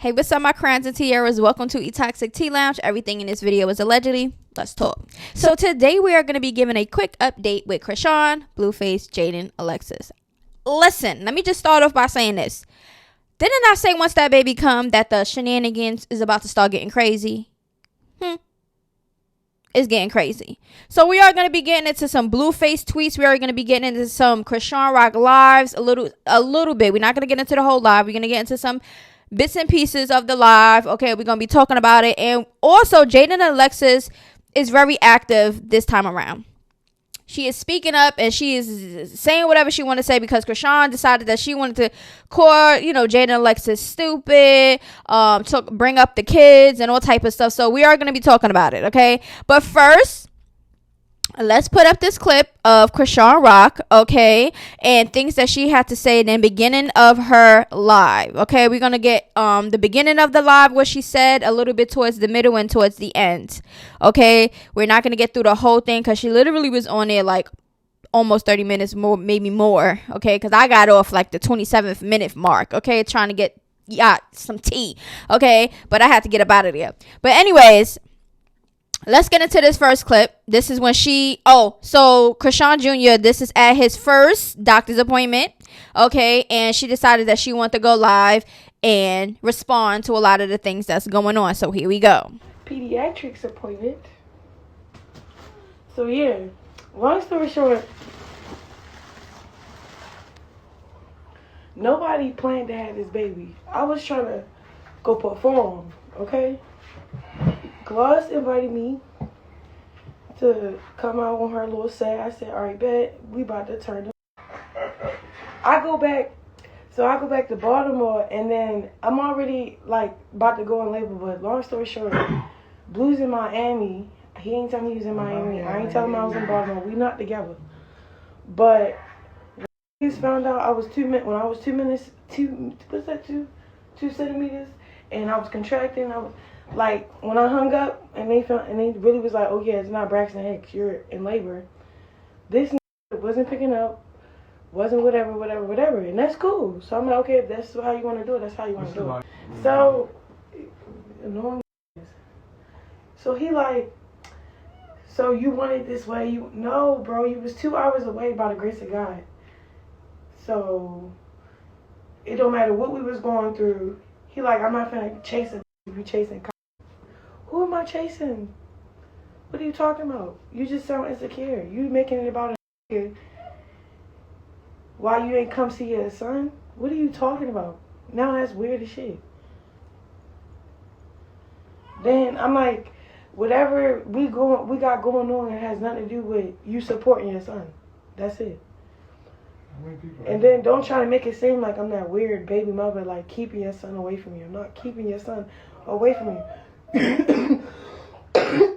Hey, what's up, my crowns and tiaras? Welcome to EToxicTeaLounge. Everything in this video is allegedly. Let's talk. So today we are going to be giving a quick update with Chrisean, Blueface, Jaidyn, Alexis. Listen, let me just start off by saying this. Didn't I say once that baby come that the shenanigans is about to start getting crazy? It's getting crazy. So we are going to be getting into some Blueface tweets. We are going to be getting into some Chrisean Rock lives a little bit. We're not going to get into the whole live. We're going to get into some bits and pieces of the live. Okay, we're going to be talking about it. And also, Jaidyn and Alexis is very active this time around. She is speaking up and she is saying whatever she wanted to say because Chrisean decided that she wanted to call, Jaidyn and Alexis stupid, to bring up the kids and all type of stuff. So we are going to be talking about it, okay? But first, let's put up this clip of Chrisean Rock, okay, and things that she had to say in the beginning of her live, okay? We're going to get the beginning of the live, what she said, a little bit towards the middle and towards the end, okay? We're not going to get through the whole thing because she literally was on there like almost 30 minutes more, maybe more, okay? Because I got off like the 27th minute mark, okay, trying to get some tea, okay? But I had to get up out of there. But anyways, let's get into this first clip. This is when so Chrisean Jr., this is at his first doctor's appointment, okay? And she decided that she wanted to go live and respond to a lot of the things that's going on. So here we go. Pediatrics appointment. So yeah, long story short, nobody planned to have this baby. I was trying to go perform, okay? Gloss invited me to come out on her little set. I said, all right, bet, we about to turn up. I go back to Baltimore, and then I'm already, about to go in labor, but long story short, Blue's in Miami. He ain't telling me he was in Miami. I ain't telling him I was in Baltimore. We not together. But when he found out I was 2 centimeters, and I was contracting, when I hung up and they really was like, oh yeah, it's not Braxton Hicks, you're in labor. This wasn't picking up, wasn't whatever, and that's cool. So I'm like, okay, if that's how you want to do it, that's how you want to do it. So annoying. So he so you want it this way? No, bro, you was 2 hours away by the grace of God. So it don't matter what we was going through. He I'm not finna chase a you chasing. Who am I chasing? What are you talking about? You just sound insecure. You making it about a why you ain't come see your son? What are you talking about? Now that's weird as shit. Then I'm like, whatever we got going on, it has nothing to do with you supporting your son. That's it. And then don't try to make it seem like I'm that weird baby mother, keeping your son away from you. I'm not keeping your son away from you.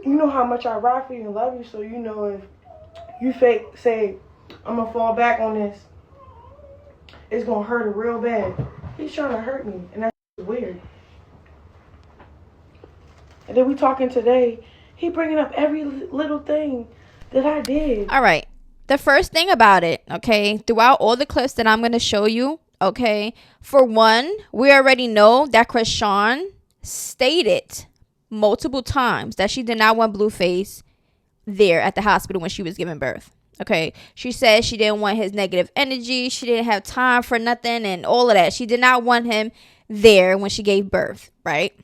You know how much I ride for you and love you, so you know if you say I'm gonna fall back on this, it's gonna hurt her real bad. He's trying to hurt me, and that's weird. And then we talking today, he bringing up every little thing that I did. All right. The first thing about it, okay, throughout all the clips that I'm going to show you, okay, for one, we already know that Chrisean stated multiple times that she did not want Blueface there at the hospital when she was giving birth. Okay, she said she didn't want his negative energy. She didn't have time for nothing and all of that. She did not want him there when she gave birth, right?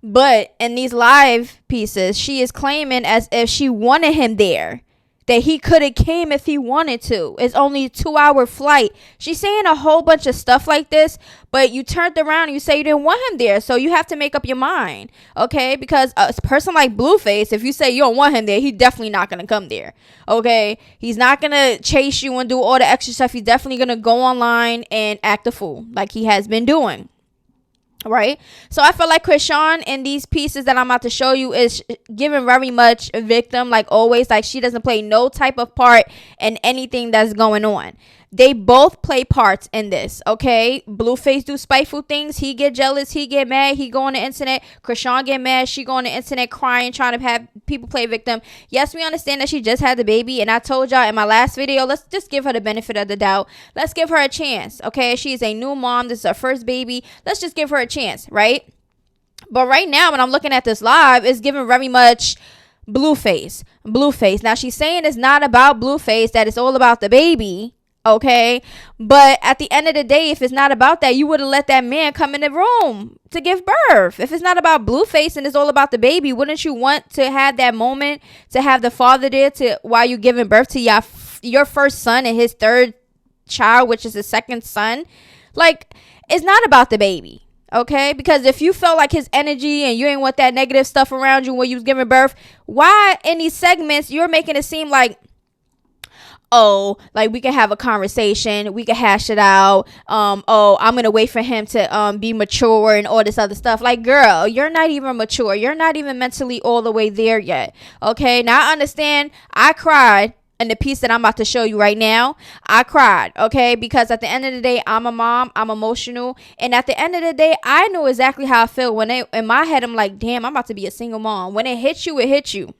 But in these live pieces, she is claiming as if she wanted him there, that he could have came if he wanted to. It's only a 2-hour flight. She's saying a whole bunch of stuff like this, but you turned around and you say you didn't want him there. So you have to make up your mind, okay? Because a person like Blueface, if you say you don't want him there, he's definitely not going to come there, okay? He's not going to chase you and do all the extra stuff. He's definitely going to go online and act a fool like he has been doing. Right, so I feel like Chrisean in these pieces that I'm about to show you is giving very much a victim, like always. Like she doesn't play no type of part in anything that's going on. They both play parts in this, okay? Blueface do spiteful things. He get jealous. He get mad. He go on the internet. Chrisean get mad. She go on the internet crying, trying to have people play victim. Yes, we understand that she just had the baby. And I told y'all in my last video, let's just give her the benefit of the doubt. Let's give her a chance, okay? She is a new mom. This is her first baby. Let's just give her a chance, right? But right now, when I'm looking at this live, it's giving very much Blueface. Now, she's saying it's not about Blueface, that it's all about the baby. Okay, but at the end of the day, if it's not about that, you would have let that man come in the room to give birth. If it's not about Blueface and it's all about the baby, wouldn't you want to have that moment to have the father there to while you giving birth to your first son and his third child, which is his second son? Like, it's not about the baby. Okay, because if you felt like his energy and you ain't want that negative stuff around you when you was giving birth, why in these segments you're making it seem like, oh, like we can have a conversation, we can hash it out. Oh, I'm gonna wait for him to be mature and all this other stuff. Like, girl, you're not even mature. You're not even mentally all the way there yet. Okay, now I understand. I cried in the piece that I'm about to show you right now. I cried, okay, because at the end of the day, I'm a mom. I'm emotional, and at the end of the day, I know exactly how I feel when in my head I'm like, damn, I'm about to be a single mom. When it hits you, it hits you.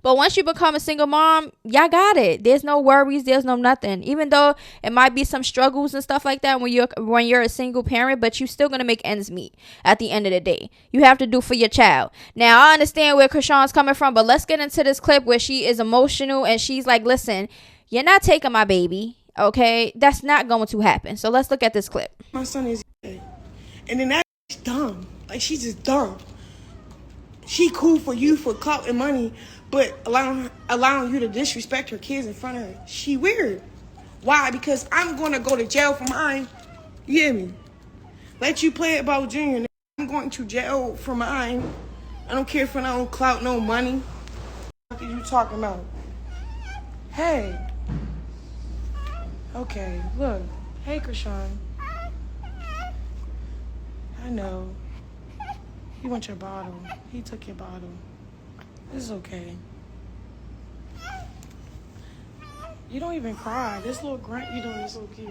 But once you become a single mom, y'all got it. There's no worries. There's no nothing. Even though it might be some struggles and stuff like that when you're a single parent, but you're still going to make ends meet at the end of the day. You have to do for your child. Now, I understand where Chrisean's coming from, but let's get into this clip where she is emotional and she's like, listen, you're not taking my baby, okay? That's not going to happen. So let's look at this clip. My son is gay. And then that's dumb. Like, she's just dumb. She cool for you for clout and money, but allowing you to disrespect her kids in front of her, she weird. Why? Because I'm going to go to jail for mine. You hear me? Let you play it about Junior. I'm going to jail for mine. I don't care for no clout, no money. What are you talking about? Hey. Okay, look. Hey, Chrisean. I know. You want your bottle. He took your bottle. This is okay. You don't even cry. This little grunt you doing is so cute.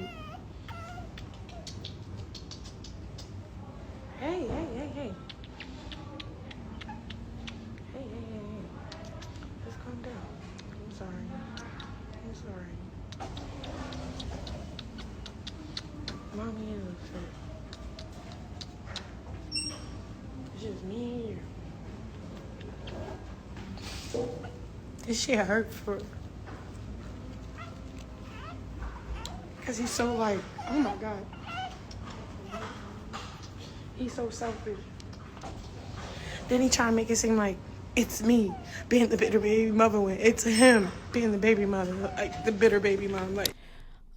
Hey. Hey. Just calm down. I'm sorry. Mommy is upset. It's just me and you. This shit hurt for... Because he's so like, oh my God. He's so selfish. Then he try to make it seem like it's me being the bitter baby mother when it's him being the baby mother, like the bitter baby mom. Like,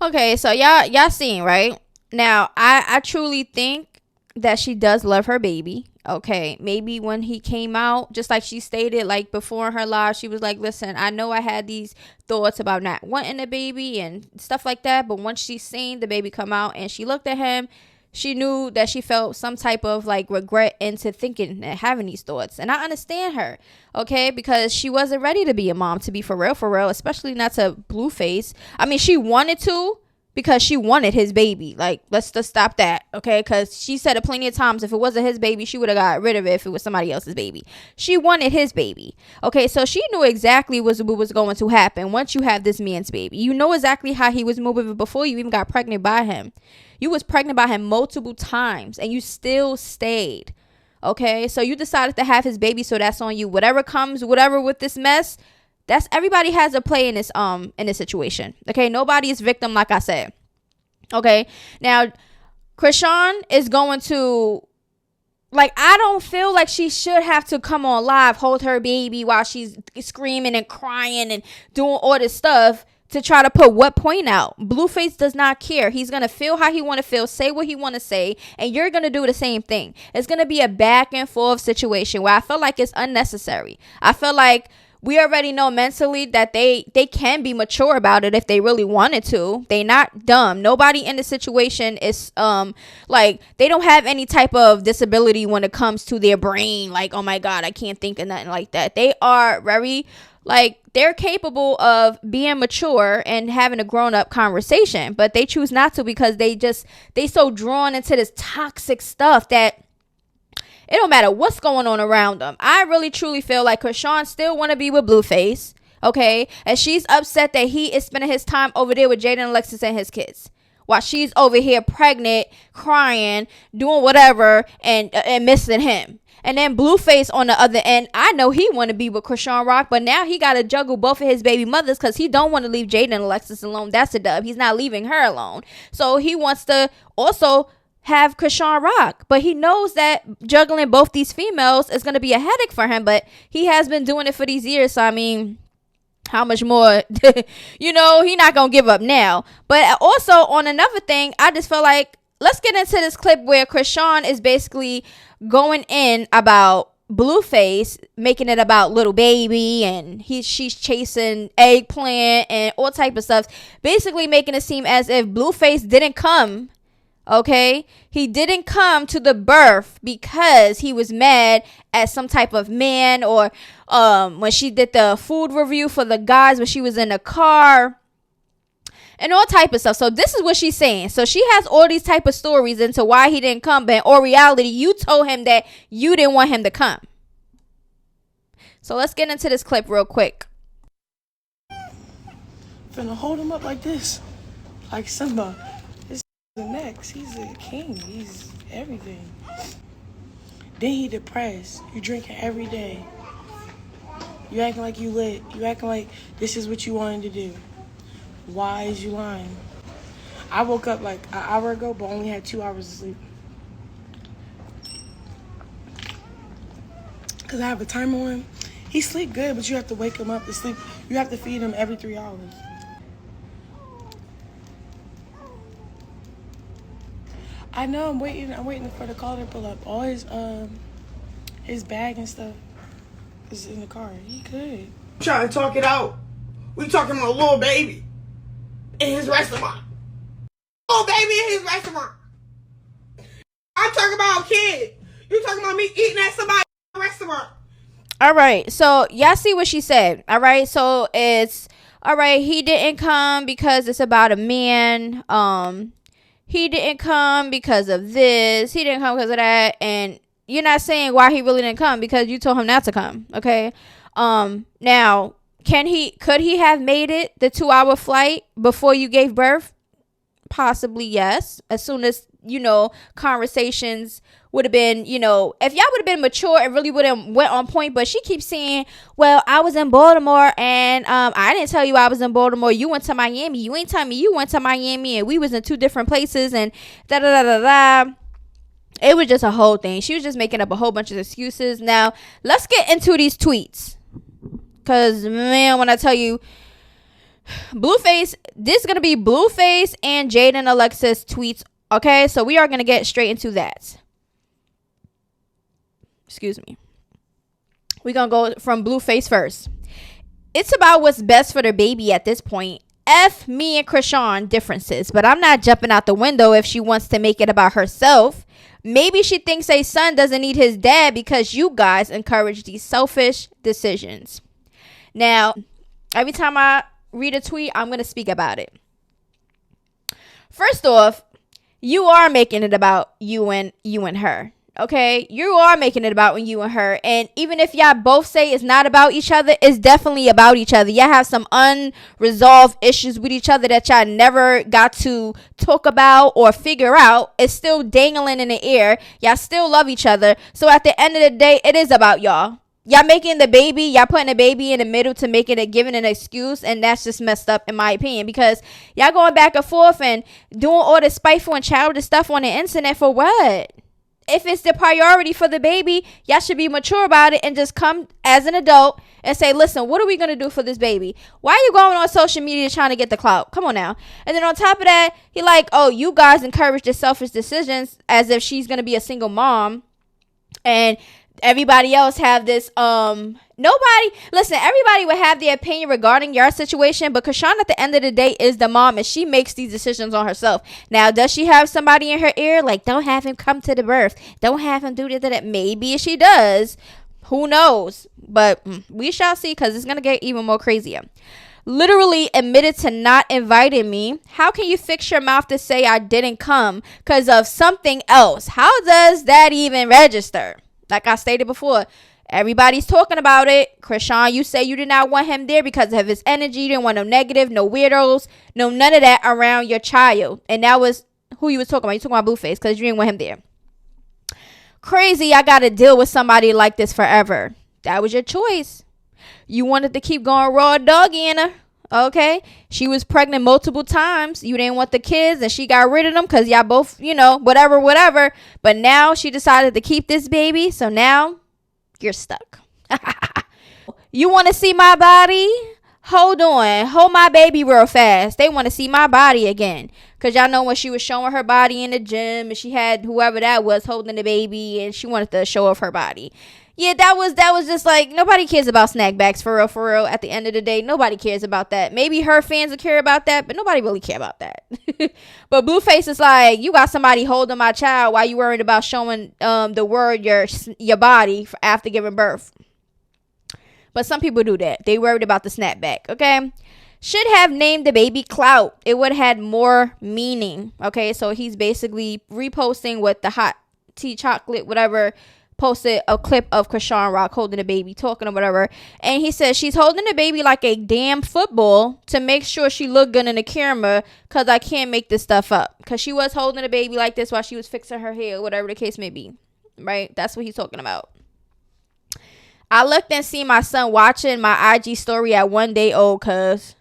okay, so y'all seen, right? Now, I truly think that she does love her baby. Okay, maybe when he came out, just like she stated, like before in her live, she was like, listen, I know I had these thoughts about not wanting a baby and stuff like that, but once she seen the baby come out and she looked at him, she knew that she felt some type of like regret into thinking and having these thoughts. And I understand her, okay, because she wasn't ready to be a mom, to be for real, especially not to Blueface. I mean, she wanted to, because she wanted his baby. Like, let's just stop that, okay? Because she said it plenty of times, if it wasn't his baby, she would have got rid of it if it was somebody else's baby. She wanted his baby, okay? So she knew exactly what was going to happen once you have this man's baby. You know exactly how he was moving before you even got pregnant by him. You was pregnant by him multiple times, and you still stayed, okay? So you decided to have his baby, so that's on you. Whatever comes, whatever with this mess, that's everybody has a play in this situation. Okay, nobody is victim, like I said. Okay, now Chrisean is going to, like, I don't feel like she should have to come on live, hold her baby while she's screaming and crying and doing all this stuff to try to put what point out. Blueface does not care. He's gonna feel how he want to feel, say what he want to say, and you're gonna do the same thing. It's gonna be a back and forth situation where I feel like it's unnecessary. I feel like we already know mentally that they can be mature about it if they really wanted to. They not dumb. Nobody in the situation is like, they don't have any type of disability when it comes to their brain. Like, oh my God, I can't think of nothing like that. They are very Like, they're capable of being mature and having a grown-up conversation, but they choose not to because they so drawn into this toxic stuff that it don't matter what's going on around them. I really truly feel like Chrisean still want to be with Blueface, okay? And she's upset that he is spending his time over there with Jaidyn, Alexis, and his kids, while she's over here pregnant, crying, doing whatever, and missing him. And then Blueface on the other end, I know he want to be with Chrisean Rock, but now he got to juggle both of his baby mothers because he don't want to leave Jaidyn and Alexis alone. That's a dub. He's not leaving her alone. So he wants to also have Chrisean Rock, but he knows that juggling both these females is going to be a headache for him, but he has been doing it for these years. So, I mean, how much more, he not going to give up now. But also on another thing, I just feel like, let's get into this clip where Chrisean is basically going in about Blueface, making it about little baby, and she's chasing eggplant and all type of stuff, basically making it seem as if Blueface didn't come. Okay, he didn't come to the birth because he was mad at some type of man, or when she did the food review for the guys when she was in the car and all type of stuff. So this is what she's saying. So she has all these type of stories into why he didn't come, but in all reality, you told him that you didn't want him to come. So let's get into this clip real quick. Finna hold him up like this, like Simba. The next, he's a king. He's everything. Then he depressed. You drinking every day. You acting like you lit. You acting like this is what you wanted to do. Why is you lying? I woke up like an hour ago, but only had 2 hours of sleep. Cause I have a timer on him. He sleep good, but you have to wake him up to sleep. You have to feed him every 3 hours. I know, I'm waiting for the caller to pull up. All his bag and stuff is in the car. He could. Trying to talk it out. We talking about little baby in his restaurant. Little baby in his restaurant. I'm talking about a kid. You talking about me eating at somebody's restaurant. All right, so y'all see what she said. All right, so it's all right. He didn't come because it's about a man. He didn't come because of this. He didn't come because of that. And you're not saying why he really didn't come because you told him not to come. Okay. Now, could he have made it the 2-hour flight before you gave birth? Possibly, yes. As soon as, conversations would have been, if y'all would have been mature and really would have went on point. But she keeps saying, well, I was in Baltimore and I didn't tell you I was in Baltimore. You went to Miami. You ain't telling me you went to Miami, and we was in 2 different places and da-da-da-da-da. It was just a whole thing. She was just making up a whole bunch of excuses. Now, let's get into these tweets. Because, man, when I tell you, Blueface, this is going to be Blueface and Jaidyn Alexis tweets. Okay, so we are going to get straight into that. Excuse me. We're going to go from Blueface first. It's about what's best for their baby at this point. F me and Chrisean differences, but I'm not jumping out the window if she wants to make it about herself. Maybe she thinks a son doesn't need his dad because you guys encourage these selfish decisions. Now, every time I read a tweet, I'm going to speak about it. First off, you are making it about you and her. Okay, you are making it about you and her. And even if y'all both say it's not about each other, it's definitely about each other. Y'all have some unresolved issues with each other that y'all never got to talk about or figure out. It's still dangling in the air. Y'all still love each other. So at the end of the day, it is about y'all. Y'all making the baby, y'all putting the baby in the middle to make it giving an excuse, and that's just messed up in my opinion, because y'all going back and forth and doing all this spiteful and childish stuff on the internet for what? If it's the priority for the baby, y'all should be mature about it and just come as an adult and say, listen, what are we going to do for this baby? Why are you going on social media trying to get the clout? Come on now. And then on top of that, he like, oh, you guys encourage the selfish decisions as if she's going to be a single mom. And everybody else have this, everybody would have their opinion regarding your situation, but Chrisean at the end of the day is the mom and she makes these decisions on herself. Now, does she have somebody in her ear? Like, don't have him come to the birth. Don't have him do that. Maybe she does. Who knows? But we shall see, because it's going to get even more crazier. Literally admitted to not inviting me. How can you fix your mouth to say I didn't come because of something else? How does that even register? Like I stated before, everybody's talking about it. Chrisean, you say you did not want him there because of his energy. You didn't want no negative, no weirdos, no none of that around your child. And that was who you was talking about. You talking about Blueface because you didn't want him there. Crazy, I got to deal with somebody like this forever. That was your choice. You wanted to keep going raw doggy in her. Okay. She was pregnant multiple times. You didn't want the kids and she got rid of them because y'all both, whatever. But now she decided to keep this baby. So now you're stuck. You want to see my body? Hold on. Hold my baby real fast. They want to see my body again. Because y'all know when she was showing her body in the gym and she had whoever that was holding the baby and she wanted to show off her body. Yeah, that was just like, nobody cares about snack bags for real. At the end of the day, nobody cares about that. Maybe her fans will care about that, but nobody really care about that. But Blueface is like, you got somebody holding my child while you worried about showing the world your body after giving birth. But some people do that. They worried about the snapback, okay? Should have named the baby Clout. It would have had more meaning, okay? So he's basically reposting with the hot tea chocolate, whatever, posted a clip of Chrisean Rock holding the baby, talking or whatever. And he said, she's holding the baby like a damn football to make sure she look good in the camera because I can't make this stuff up. Because she was holding the baby like this while she was fixing her hair, whatever the case may be, right? That's what he's talking about. I looked and see my son watching my IG story at 1 day old, cuz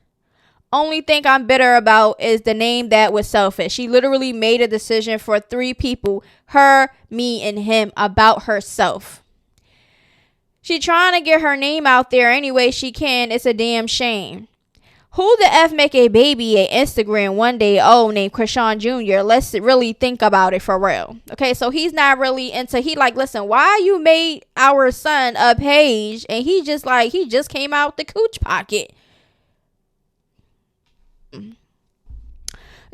only thing I'm bitter about is the name that was selfish. She literally made a decision for 3 people, her, me, and him, about herself. She trying to get her name out there any way she can. It's a damn shame. Who the F make a baby a Instagram 1 day old named Chrisean Jr.? Let's really think about it for real. Okay, so he's not really into, he like, listen, why you made our son a page and he just came out the cooch pocket.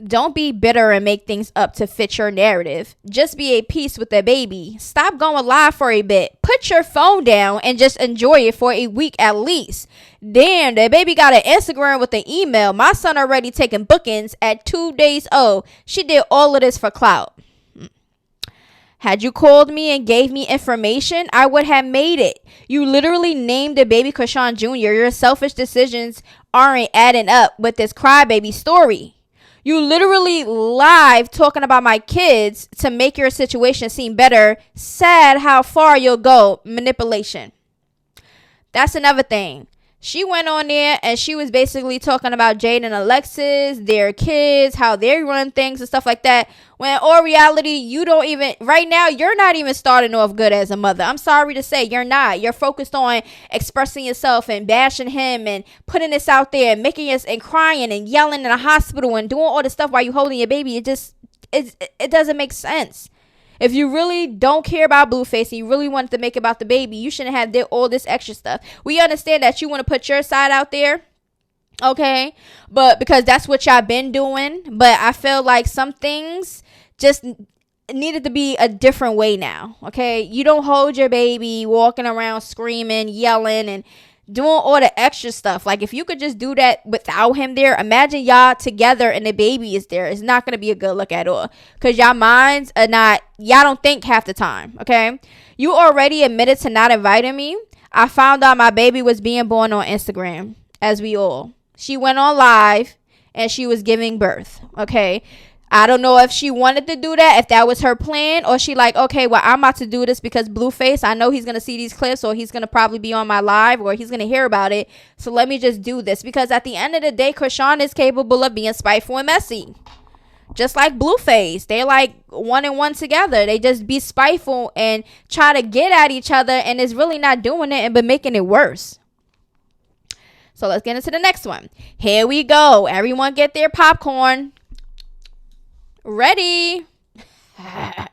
Don't be bitter and make things up to fit your narrative. Just be at peace with the baby. Stop going live for a bit. Put your phone down and just enjoy it for a week at least. Damn, the baby got an Instagram with an email. My son already taking bookings at 2 days old. She did all of this for clout. Had you called me and gave me information, I would have made it. You literally named the baby Chrisean Jr. Your selfish decisions aren't adding up with this crybaby story. You literally live talking about my kids to make your situation seem better. Sad how far you'll go. Manipulation. That's another thing. She went on there and she was basically talking about Jaidyn and Alexis, their kids, how they run things and stuff like that. When in all reality, right now, you're not even starting off good as a mother. I'm sorry to say, you're not. You're focused on expressing yourself and bashing him and putting this out there and making us and crying and yelling in a hospital and doing all this stuff while you're holding your baby. It doesn't make sense. If you really don't care about Blueface and you really wanted to make it about the baby, you shouldn't have did all this extra stuff. We understand that you want to put your side out there, okay? But because that's what y'all been doing. But I feel like some things just needed to be a different way now, okay? You don't hold your baby walking around screaming, yelling, and doing all the extra stuff. Like, if you could just do that without him there, imagine y'all together and the baby is there. It's not going to be a good look at all. Because y'all minds are not, y'all don't think half the time, okay? You already admitted to not inviting me. I found out my baby was being born on Instagram, as we all. She went on live and she was giving birth, okay? I don't know if she wanted to do that, if that was her plan, or she like, okay, well, I'm about to do this because Blueface, I know he's going to see these clips, or he's going to probably be on my live, or he's going to hear about it. So let me just do this. Because at the end of the day, Chrisean is capable of being spiteful and messy. Just like Blueface. They're like one and one together. They just be spiteful and try to get at each other, and it's really not doing it, but making it worse. So let's get into the next one. Here we go. Everyone get their popcorn. Ready? I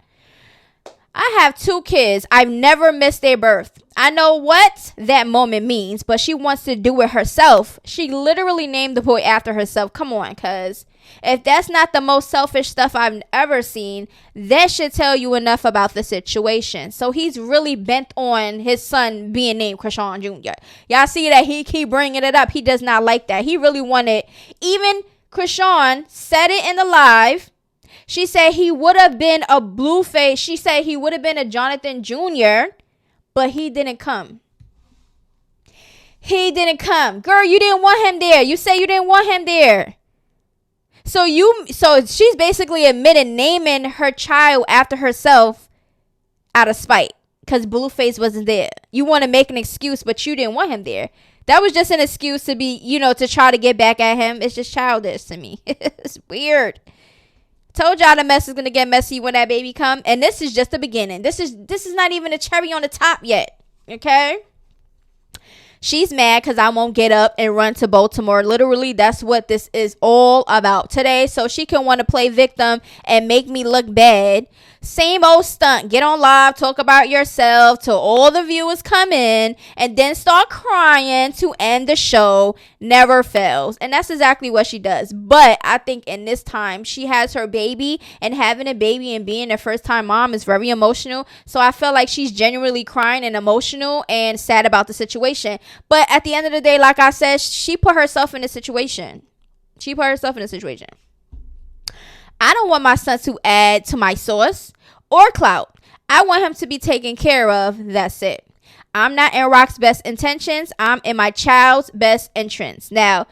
I have 2 kids. I've never missed their birth. I know what that moment means, but she wants to do it herself. She literally named the boy after herself. Come on, cuz. If that's not the most selfish stuff I've ever seen, that should tell you enough about the situation. So he's really bent on his son being named Chrisean Jr. Y'all see that he keep bringing it up. He does not like that. He really wanted, even Chrisean said it in the live. She said he would have been a Blueface. She said he would have been a Jonathan Jr., but he didn't come. He didn't come. Girl, you didn't want him there. You say you didn't want him there. So she's basically admitted naming her child after herself out of spite because Blueface wasn't there. You want to make an excuse, but you didn't want him there. That was just an excuse to be, to try to get back at him. It's just childish to me. It's weird. Told y'all the mess is gonna get messy when that baby come, and this is just the beginning. This is not even a cherry on the top yet. Okay. She's mad because I won't get up and run to Baltimore. Literally, that's what this is all about today. So she can want to play victim and make me look bad. Same old stunt. Get on live, talk about yourself till all the viewers come in, and then start crying to end the show. Never fails. And that's exactly what she does. But I think in this time, she has her baby, and having a baby and being a first-time mom is very emotional. So I feel like she's genuinely crying and emotional and sad about the situation. But at the end of the day, like I said, she put herself in a situation. I don't want my son to add to my sauce or clout. I want him to be taken care of. That's it. I'm not in Rock's best intentions. I'm in my child's best interest. Now,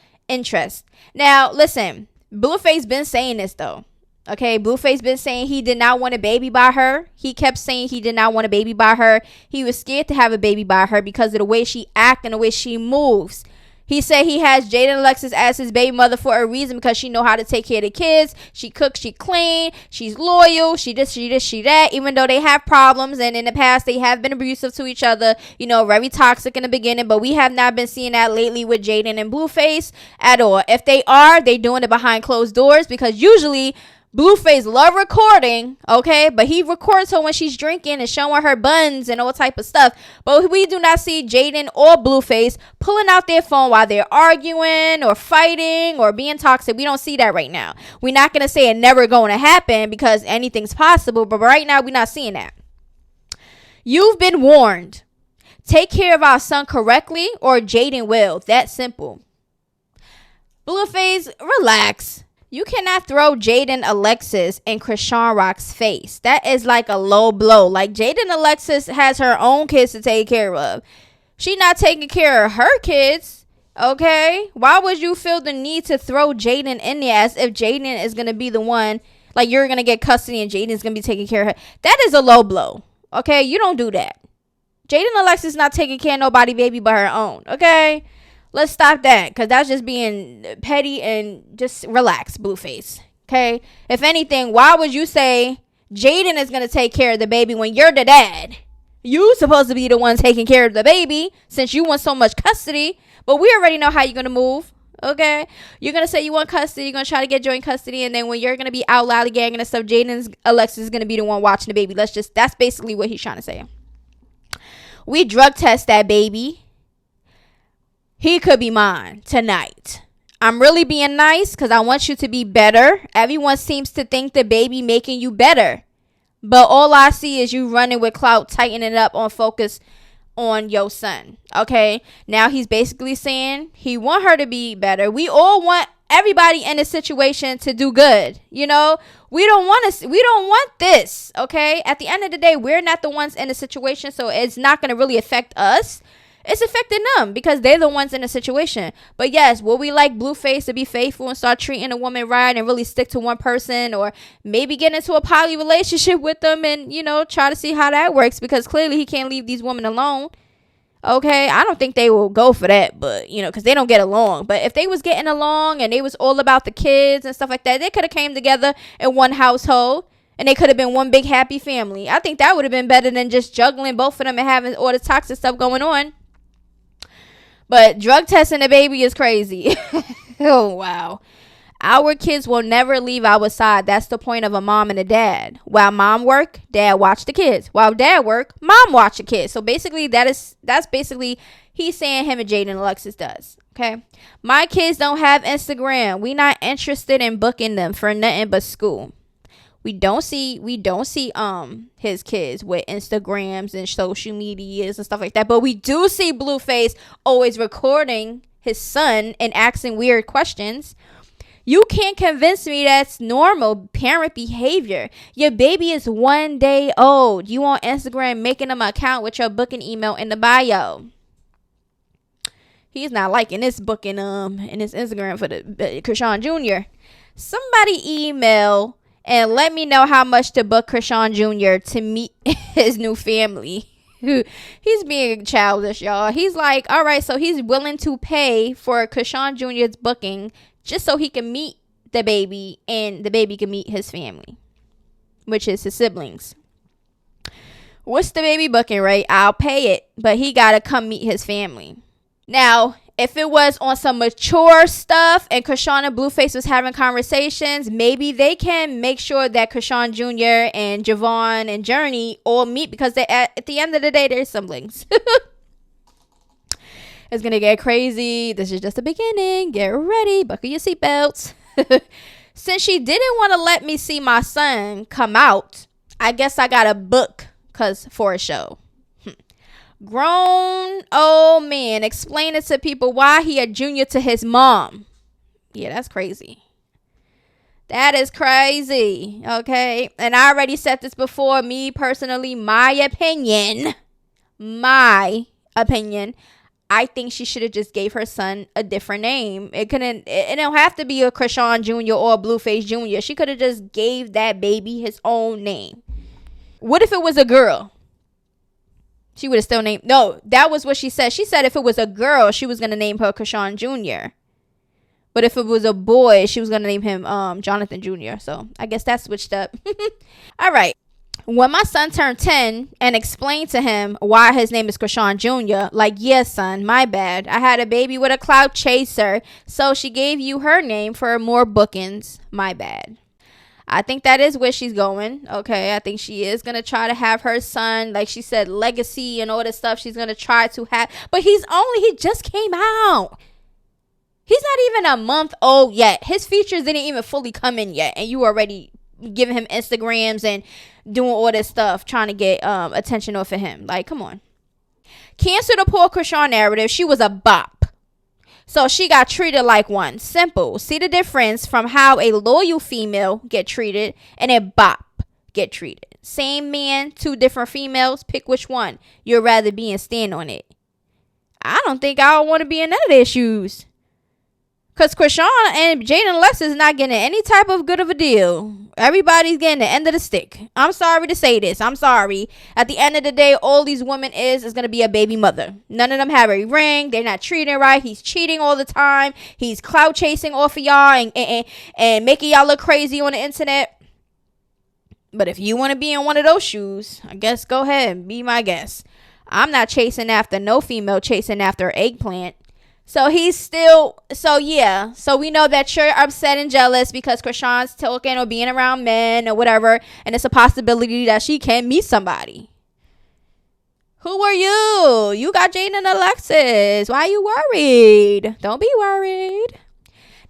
listen, Blueface been saying this though. Okay, Blueface been saying he did not want a baby by her. He kept saying he did not want a baby by her. He was scared to have a baby by her because of the way she acts and the way she moves. He said he has Jaidyn Alexis as his baby mother for a reason because she know how to take care of the kids. She cooks, she clean, she's loyal, she this, she that. Even though they have problems and in the past they have been abusive to each other, very toxic in the beginning. But we have not been seeing that lately with Jaidyn and Blueface at all. If they are, they doing it behind closed doors because usually Blueface love recording, okay? But he records her when she's drinking and showing her buns and all type of stuff. But we do not see Jaidyn or Blueface pulling out their phone while they're arguing or fighting or being toxic. We don't see that right now. We're not going to say it never going to happen because anything's possible. But right now, we're not seeing that. You've been warned. Take care of our son correctly or Jaidyn will. That simple. Blueface, relax. You cannot throw Jaidyn Alexis in Chrisean Rock's face. That is like a low blow. Like Jaidyn Alexis has her own kids to take care of. She not taking care of her kids. Okay? Why would you feel the need to throw Jaidyn in there as if Jaidyn is going to be the one, like you're going to get custody and Jaidyn's going to be taking care of her? That is a low blow. Okay? You don't do that. Jaidyn Alexis not taking care of nobody baby but her own. Okay? Let's stop that because that's just being petty and just relax, Blueface. Okay? If anything, why would you say Jaidyn is going to take care of the baby when you're the dad? You supposed to be the one taking care of the baby since you want so much custody. But we already know how you're going to move. Okay? You're going to say you want custody. You're going to try to get joint custody. And then when you're going to be out loud again and stuff, Jaidyn Alexis is going to be the one watching the baby. That's basically what he's trying to say. We drug test that baby. He could be mine tonight. I'm really being nice because I want you to be better. Everyone seems to think the baby making you better. But all I see is you running with clout, tightening up on focus on your son. Okay? Now he's basically saying he want her to be better. We all want everybody in this situation to do good. We don't want this. Okay? At the end of the day, we're not the ones in the situation, so it's not going to really affect us. It's affecting them because they're the ones in the situation. But yes, will we like Blueface to be faithful and start treating a woman right and really stick to one person, or maybe get into a poly relationship with them and, try to see how that works because clearly he can't leave these women alone. Okay, I don't think they will go for that, but, because they don't get along. But if they was getting along and they was all about the kids and stuff like that, they could have came together in one household. And they could have been one big happy family. I think that would have been better than just juggling both of them and having all the toxic stuff going on. But drug testing the baby is crazy. Oh, wow. Our kids will never leave our side. That's the point of a mom and a dad. While mom work, dad watch the kids. While dad work, mom watch the kids. So basically, that's basically he's saying him and Jaidyn Alexis does. Okay, my kids don't have Instagram. We not interested in booking them for nothing but school. We don't see his kids with Instagrams and social medias and stuff like that. But we do see Blueface always recording his son and asking weird questions. You can't convince me that's normal parent behavior. Your baby is 1 day old. You on Instagram making them an account with your booking email in the bio. He's not liking this booking in his Instagram for the Chrisean Jr. Somebody email and let me know how much to book Chrisean Jr. to meet his new family. He's being childish, y'all. He's like, all right, so he's willing to pay for Chrisean Jr.'s booking just so he can meet the baby and the baby can meet his family, which is his siblings. What's the baby booking rate? I'll pay it, but he got to come meet his family. Now, if it was on some mature stuff and Chrisean and Blueface was having conversations, maybe they can make sure that Chrisean Jr. and Javon and Journey all meet because they, at the end of the day, they're siblings. It's going to get crazy. This is just the beginning. Get ready. Buckle your seatbelts. Since she didn't want to let me see my son come out, I guess I got to book for a show. Grown old man explaining to people why he a junior to his mom. Yeah, that's crazy. That is crazy. Okay. And I already said this before. Me personally, my opinion. I think she should have just gave her son a different name. It don't have to be a Chrisean Jr. or a Blueface Jr. She could have just gave that baby his own name. What if it was a girl? She would have still named. No, that was what she said. She said if it was a girl, she was going to name her Chrisean Jr. But if it was a boy, she was going to name him Jonathan Jr. So I guess that switched up. All right. When my son turned 10 and explained to him why his name is Chrisean Jr., like, yeah, son, my bad. I had a baby with a clout chaser, so she gave you her name for more bookings. My bad. I think that is where she's going. Okay, I think she is going to try to have her son, like she said, legacy and all this stuff. She's going to try to have, but he just came out. He's not even a month old yet. His features didn't even fully come in yet, and you already giving him Instagrams and doing all this stuff, trying to get attention off of him. Like, come on. Cancel the poor Chrisean narrative. She was a bop. So she got treated like one. Simple. See the difference from how a loyal female get treated and a bop get treated. Same man, two different females. Pick which one you'd rather be and stand on it. I don't think I want to be in none of their shoes. Because Chrisean and Jaidyn Alexis is not getting any type of good of a deal. Everybody's getting the end of the stick. I'm sorry to say this. I'm sorry. At the end of the day, all these women is going to be a baby mother. None of them have a ring. They're not treating right. He's cheating all the time. He's clout chasing off of y'all and making y'all look crazy on the internet. But if you want to be in one of those shoes, I guess go ahead and be my guest. I'm not chasing after no female chasing after eggplant. So he's still, so yeah. So we know that you're upset and jealous because Chrisean's talking or being around men or whatever. And it's a possibility that she can meet somebody. Who are you? You got Jaidyn Alexis. Why are you worried? Don't be worried.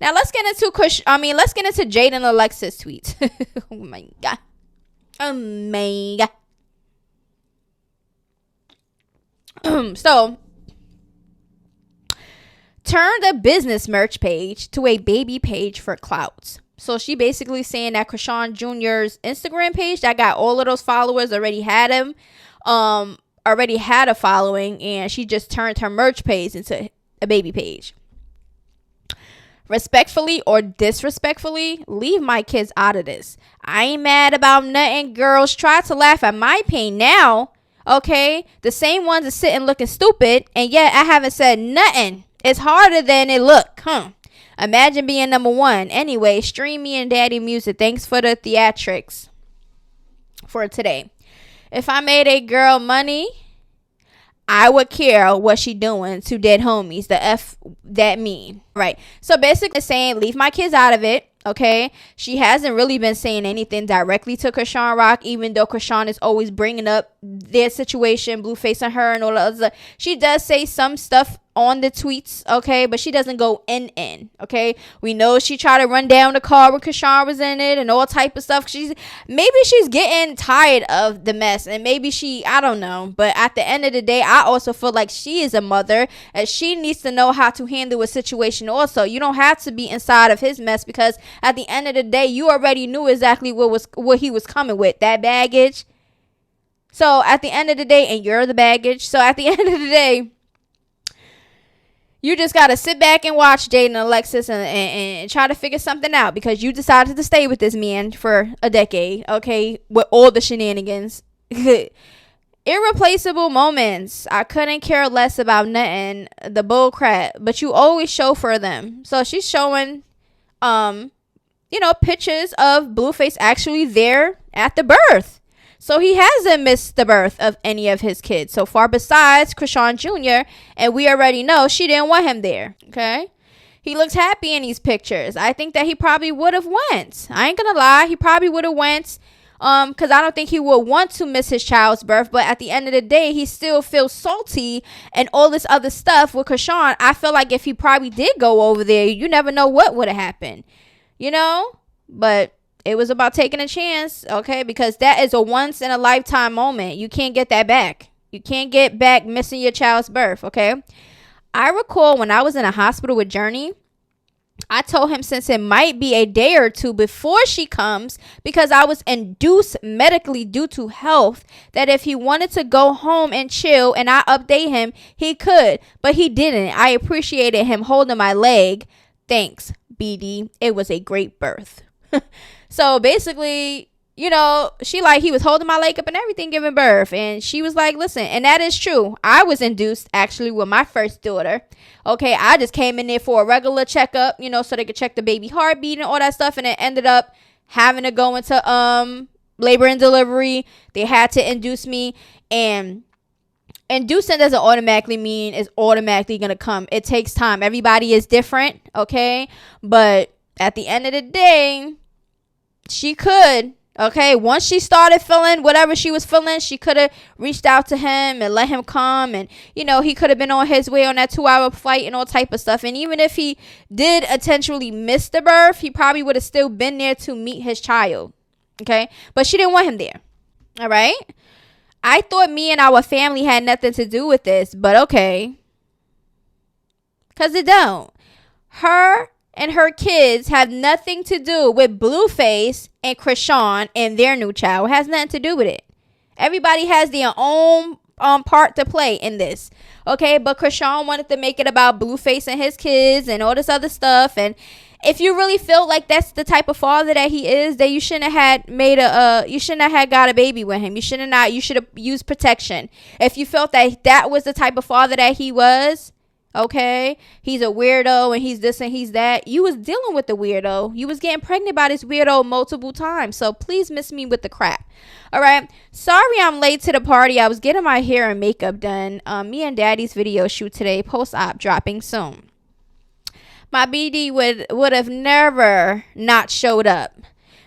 Now let's get into Jaidyn Alexis tweets. Oh my God. Oh my God. So, turned a business merch page to a baby page for clouts. So she basically saying that Chrisean Jr.'s Instagram page that got all of those followers already had him, already had a following, and she just turned her merch page into a baby page. Respectfully or disrespectfully, leave my kids out of this. I ain't mad about nothing. Girls try to laugh at my pain now. Okay, the same ones are sitting looking stupid, and yet I haven't said nothing. It's harder than it look, huh? Imagine being number one. Anyway, stream me and daddy music. Thanks for the theatrics for today. If I made a girl money, I would care what she doing to dead homies. The F that mean. Right. So basically saying leave my kids out of it. Okay. She hasn't really been saying anything directly to Chrisean Rock, even though Chrisean is always bringing up their situation, Blueface and her and all the other. She does say some stuff on the tweets, okay, but she doesn't go in, okay. We know she tried to run down the car when Chrisean was in it and all type of stuff. Maybe she's getting tired of the mess, and maybe I don't know, but at the end of the day, I also feel like she is a mother and she needs to know how to handle a situation. Also, you don't have to be inside of his mess, because at the end of the day, you already knew exactly what he was coming with, that baggage. So at the end of the day, and you're the baggage, so at the end of the day, you just got to sit back and watch Jaidyn and Alexis and try to figure something out, because you decided to stay with this man for a decade, okay, with all the shenanigans. Irreplaceable moments. I couldn't care less about nothing, the bull crap, but you always show for them. So she's showing, pictures of Blueface actually there at the birth. So he hasn't missed the birth of any of his kids so far, besides Chrisean Jr., and we already know she didn't want him there, okay? He looks happy in these pictures. I think that he probably would have went. I ain't gonna lie, he probably would have went, because I don't think he would want to miss his child's birth, but at the end of the day, he still feels salty and all this other stuff with Chrisean. I feel like if he probably did go over there, you never know what would have happened, but it was about taking a chance, okay? Because that is a once in a lifetime moment. You can't get that back. You can't get back missing your child's birth, okay? I recall when I was in a hospital with Journey, I told him since it might be a day or two before she comes, because I was induced medically due to health, that if he wanted to go home and chill and I update him, he could. But he didn't. I appreciated him holding my leg. Thanks, BD. It was a great birth. So basically, he was holding my leg up and everything, giving birth. And she was like, listen, and that is true. I was induced actually with my first daughter. Okay, I just came in there for a regular checkup, so they could check the baby heartbeat and all that stuff. And it ended up having to go into labor and delivery. They had to induce me, and inducing doesn't automatically mean it's automatically going to come. It takes time. Everybody is different, okay? But at the end of the day, she could, okay, once she started feeling whatever she was feeling, she could have reached out to him and let him come, and he could have been on his way on that 2-hour flight and all type of stuff. And even if he did intentionally miss the birth, he probably would have still been there to meet his child, okay? But she didn't want him there, all right? I thought me and our family had nothing to do with this, but okay, because it don't. Her and her kids have nothing to do with Blueface and Chrisean and their new child. It has nothing to do with it. Everybody has their own part to play in this, okay? But Chrisean wanted to make it about Blueface and his kids and all this other stuff. And if you really feel like that's the type of father that he is, then you shouldn't have got a baby with him. You should have used protection. If you felt that that was the type of father that he was, okay, he's a weirdo and he's this and he's that, you was dealing with the weirdo. You was getting pregnant by this weirdo multiple times. So please miss me with the crap. All right, sorry I'm late to the party. I was getting my hair and makeup done. Me and Daddy's video shoot today, post-op dropping soon. My BD would have never not showed up.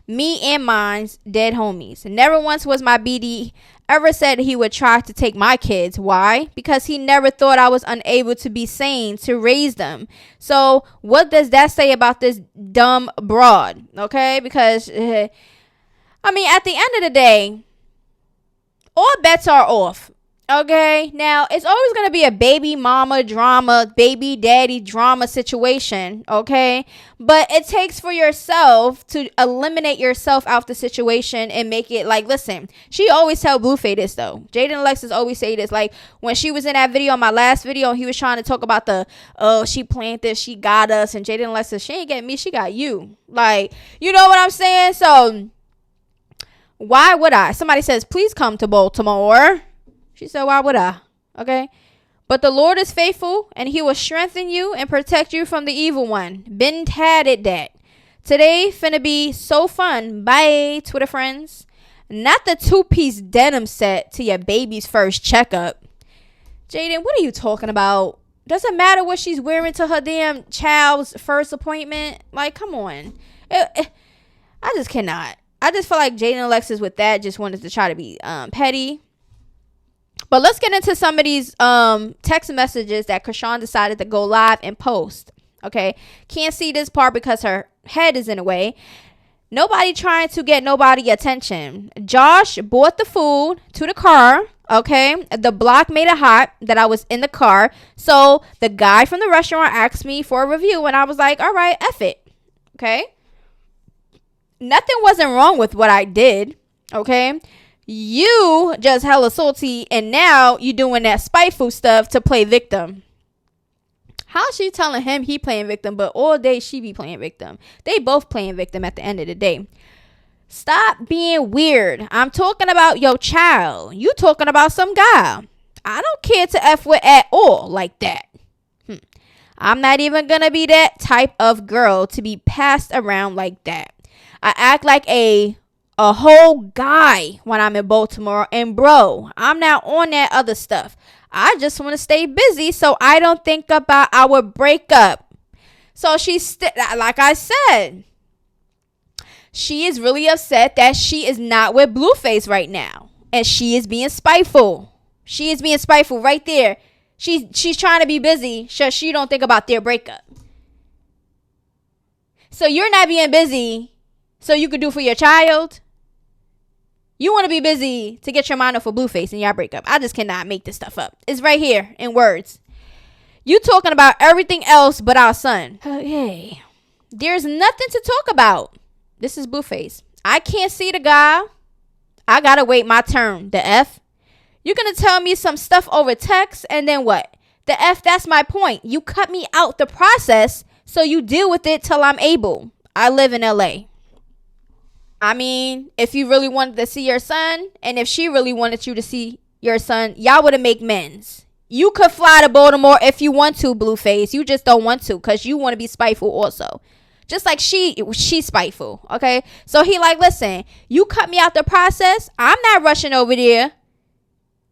Me and mine's dead homies. Never once was my BD ever said he would try to take my kids. Why? Because he never thought I was unable to be sane to raise them. So what does that say about this dumb broad? Okay, because at the end of the day, all bets are off. Okay, now it's always going to be a baby mama drama, baby daddy drama situation, okay? But it takes for yourself to eliminate yourself out the situation and make it like, listen, she always tell Blueface this though. Jaidyn and Alexis always say this. Like when she was in that video, my last video, and he was trying to talk about she planned this, she got us, and Jaidyn and Alexis, she ain't get me, she got you. Like, you know what I'm saying? So why would I? Somebody says, please come to Baltimore. She said, why would I? Okay. But the Lord is faithful and he will strengthen you and protect you from the evil one. Been had it that. Today finna be so fun. Bye, Twitter friends. Not the 2-piece denim set to your baby's first checkup. Jaidyn, what are you talking about? Doesn't matter what she's wearing to her damn child's first appointment. Like, come on. I just cannot. I just feel like Jaidyn Alexis with that just wanted to try to be petty. But let's get into some of these text messages that Chrisean decided to go live and post. Okay. Can't see this part because her head is in the way. Nobody trying to get nobody attention. Josh brought the food to the car. Okay. The block made it hot that I was in the car. So the guy from the restaurant asked me for a review and I was like, all right, F it. Okay. Nothing wasn't wrong with what I did. Okay. You just hella salty and now you doing that spiteful stuff to play victim. How's she telling him he playing victim, but all day she be playing victim? They both playing victim at the end of the day. Stop being weird. I'm talking about your child. You talking about some guy. I don't care to F with at all like that. I'm not even going to be that type of girl to be passed around like that. I act like a whole guy when I'm in Baltimore. And bro, I'm not on that other stuff. I just want to stay busy so I don't think about our breakup. So she's like I said, she is really upset that she is not with Blueface right now. And she is being spiteful. She is being spiteful right there. She's trying to be busy so she don't think about their breakup. So you're not being busy so you could do for your child. You want to be busy to get your mind off of Blueface and y'all break up. I just cannot make this stuff up. It's right here in words. You talking about everything else but our son. Okay. There's nothing to talk about. This is Blueface. I can't see the guy. I got to wait my turn. The F. You're going to tell me some stuff over text and then what? The F, that's my point. You cut me out the process so you deal with it till I'm able. I live in LA. I mean, if you really wanted to see your son, and if she really wanted you to see your son, y'all would have made men's. You could fly to Baltimore if you want to, Blueface. You just don't want to because you want to be spiteful also. Just like she's spiteful, okay? So he like, listen, you cut me out the process. I'm not rushing over there.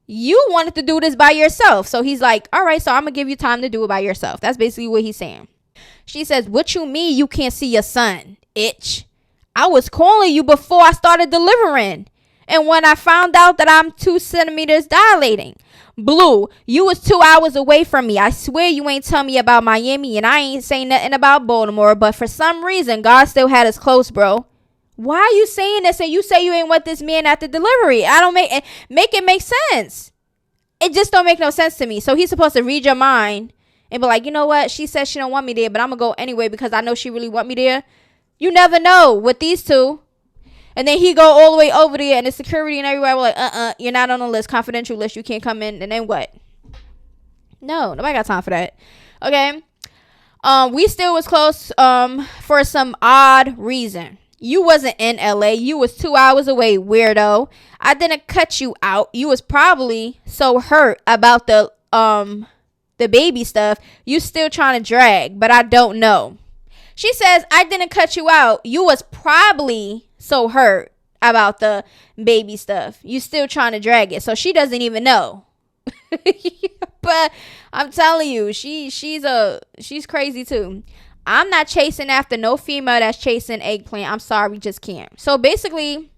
You wanted to do this by yourself. So he's like, all right, so I'm going to give you time to do it by yourself. That's basically what he's saying. She says, what you mean you can't see your son, itch? I was calling you before I started delivering. And when I found out that I'm 2 centimeters dilating. Blue, you was 2 hours away from me. I swear you ain't tell me about Miami and I ain't saying nothing about Baltimore. But for some reason, God still had us close, bro. Why are you saying this and you say you ain't want this man at the delivery? I don't make it make sense. It just don't make no sense to me. So he's supposed to read your mind and be like, you know what? She said she don't want me there, but I'm going to go anyway because I know she really want me there. You never know with these two. And then he go all the way over there and the security and everywhere were like, you're not on the list, confidential list. You can't come in. And then what? No, nobody got time for that. Okay. We still was close for some odd reason. You wasn't in LA. You was 2 hours away, weirdo. I didn't cut you out. You was probably so hurt about the baby stuff. You still trying to drag, but I don't know. She says, I didn't cut you out. You was probably so hurt about the baby stuff. You still trying to drag it. So she doesn't even know. But I'm telling you, she's crazy too. I'm not chasing after no female that's chasing eggplant. I'm sorry, just can't. So basically,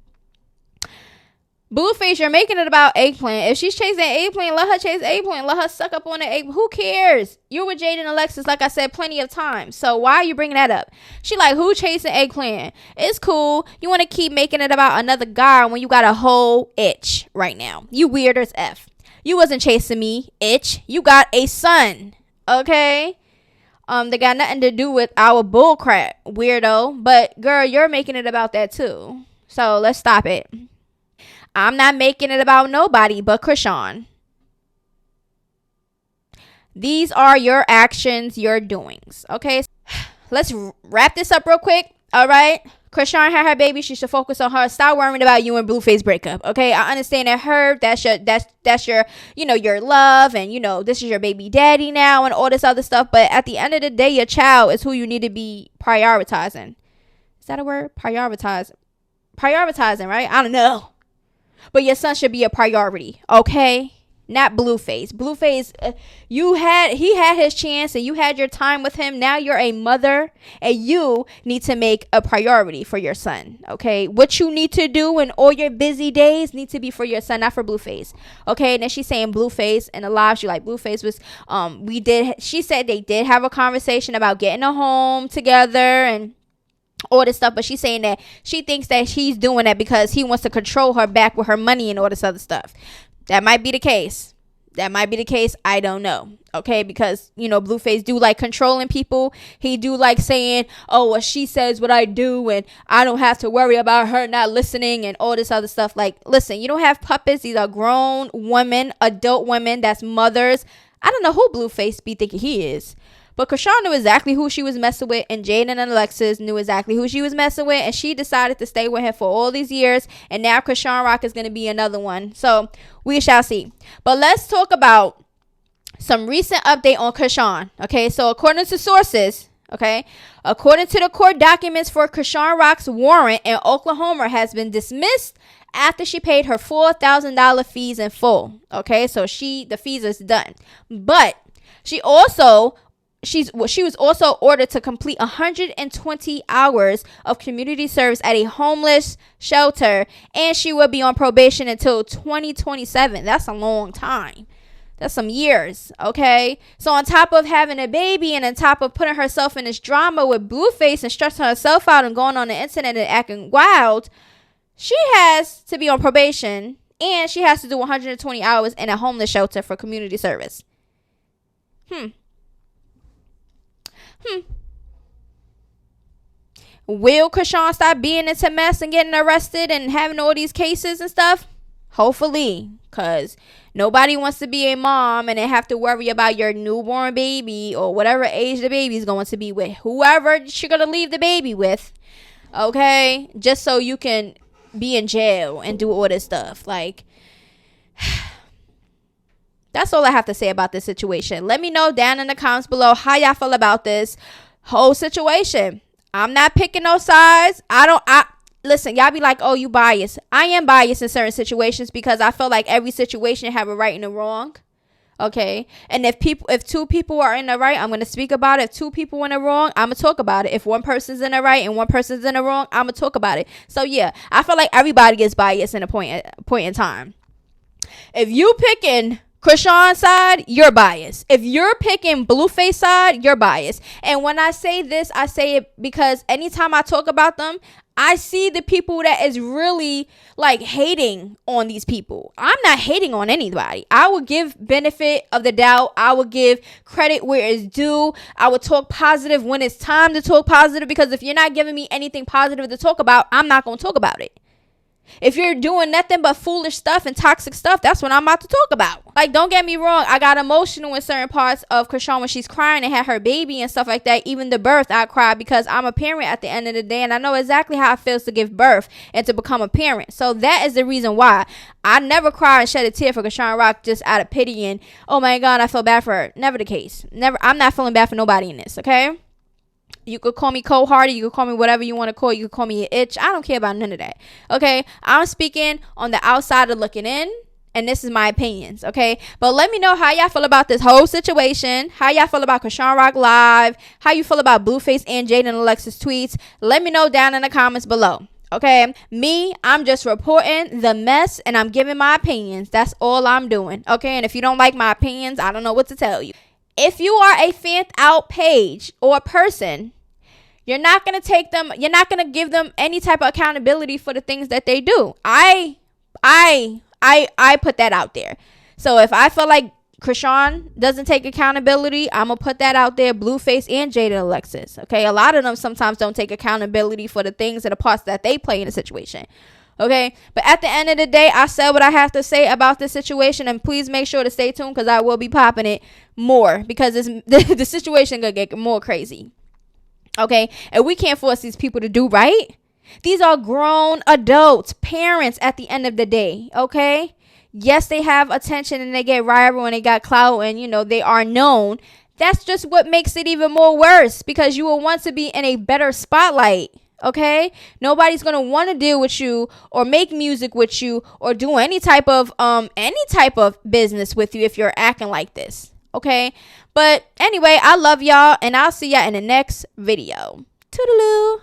Blueface, you're making it about eggplant. If she's chasing eggplant, let her chase eggplant. Let her suck up on the egg. Who cares? You're with Jaidyn Alexis, like I said, plenty of times. So why are you bringing that up? She like, who chasing eggplant? It's cool. You want to keep making it about another guy when you got a whole itch right now. You weird as F. You wasn't chasing me, itch. You got a son, okay? They got nothing to do with our bullcrap, weirdo. But girl, you're making it about that too. So let's stop it. I'm not making it about nobody but Chrisean. These are your actions, your doings. Okay, let's wrap this up real quick. All right, Chrisean had her baby. She should focus on her. Stop worrying about you and Blueface breakup. Okay, I understand that that's your your love, and this is your baby daddy now and all this other stuff. But at the end of the day, your child is who you need to be prioritizing. Is that a word? Prioritizing, right? I don't know. But your son should be a priority, okay? not Blueface. Blueface, he had his chance and you had your time with him. Now you're a mother and you need to make a priority for your son. Okay, what you need to do in all your busy days need to be for your son, not for Blueface. Okay, and then she's saying Blueface in the live. She like Blueface was she said they did have a conversation about getting a home together and all this stuff, but she's saying that she thinks that he's doing that because he wants to control her back with her money and all this other stuff. That might be the case. I don't know. Okay, because Blueface do like controlling people. He do like saying, oh, well, she says what I do and I don't have to worry about her not listening and all this other stuff. Like, listen, you don't have puppets. These are grown women, adult women, that's mothers. I don't know who Blueface be thinking he is. But Chrisean knew exactly who she was messing with, and Jaidyn and Alexis knew exactly who she was messing with, and she decided to stay with him for all these years, and now Chrisean Rock is going to be another one. So we shall see. But let's talk about some recent update on Chrisean. Okay, so according to sources, according to the court documents for Chrisean Rock's warrant in Oklahoma has been dismissed after she paid her $4,000 fees in full. Okay, so the fees is done, but she was also ordered to complete 120 hours of community service at a homeless shelter, and she will be on probation until 2027. That's a long time. That's some years, okay? So on top of having a baby and on top of putting herself in this drama with Blueface and stressing herself out and going on the internet and acting wild, she has to be on probation and she has to do 120 hours in a homeless shelter for community service. Will Chrisean stop being into mess and getting arrested and having all these cases and stuff? Hopefully, because nobody wants to be a mom and then have to worry about your newborn baby or whatever age the baby is going to be with whoever you're going to leave the baby with, okay, just so you can be in jail and do all this stuff. Like, that's all I have to say about this situation. Let me know down in the comments below how y'all feel about this whole situation. I'm not picking no sides. Listen, y'all be like, oh, you biased. I am biased in certain situations because I feel like every situation have a right and a wrong. Okay. And if two people are in the right, I'm going to speak about it. If two people in the wrong, I'm going to talk about it. If one person's in the right and one person's in the wrong, I'm going to talk about it. So yeah, I feel like everybody gets biased in a point in time. If you picking Chrisean's side, you're biased. If you're picking Blueface side, you're biased. And when I say this, I say it because anytime I talk about them, I see the people that is really like hating on these people. I'm not hating on anybody. I will give benefit of the doubt. I will give credit where it's due. I will talk positive when it's time to talk positive, because if you're not giving me anything positive to talk about, I'm not going to talk about it. If you're doing nothing but foolish stuff and toxic stuff, that's what I'm about to talk about. Like, don't get me wrong. I got emotional in certain parts of Chrisean when she's crying and had her baby and stuff like that. Even the birth, I cried because I'm a parent at the end of the day. And I know exactly how it feels to give birth and to become a parent. So that is the reason why I never cry and shed a tear for Chrisean Rock just out of pity and, oh my God, I feel bad for her. Never the case. Never. I'm not feeling bad for nobody in this, okay? You could call me cold-hearted. You could call me whatever you want to call. You could call me an itch. I don't care about none of that. Okay? I'm speaking on the outside of looking in, and this is my opinions. Okay? But let me know how y'all feel about this whole situation. How y'all feel about Chrisean Rock Live. How you feel about Blueface and Jaidyn and Alexis tweets. Let me know down in the comments below. Okay? I'm just reporting the mess, and I'm giving my opinions. That's all I'm doing. Okay? And if you don't like my opinions, I don't know what to tell you. If you are a fan out page or a person, you're not going to give them any type of accountability for the things that they do. I put that out there. So if I feel like Chrisean doesn't take accountability, I'm going to put that out there. Blueface and Jaidyn and Alexis. Okay. A lot of them sometimes don't take accountability for the things and the parts that they play in a situation. Okay, but at the end of the day, I said what I have to say about this situation, and please make sure to stay tuned because I will be popping it more because the situation gonna get more crazy. Okay, and we can't force these people to do right. These are grown adults, parents at the end of the day. Okay, yes, they have attention and they get rival and they got clout and they are known. That's just what makes it even more worse because you will want to be in a better spotlight. Okay, nobody's gonna want to deal with you or make music with you or do any type of business with you if you're acting like this. Okay, but anyway, I love y'all and I'll see y'all in the next video. Toodaloo.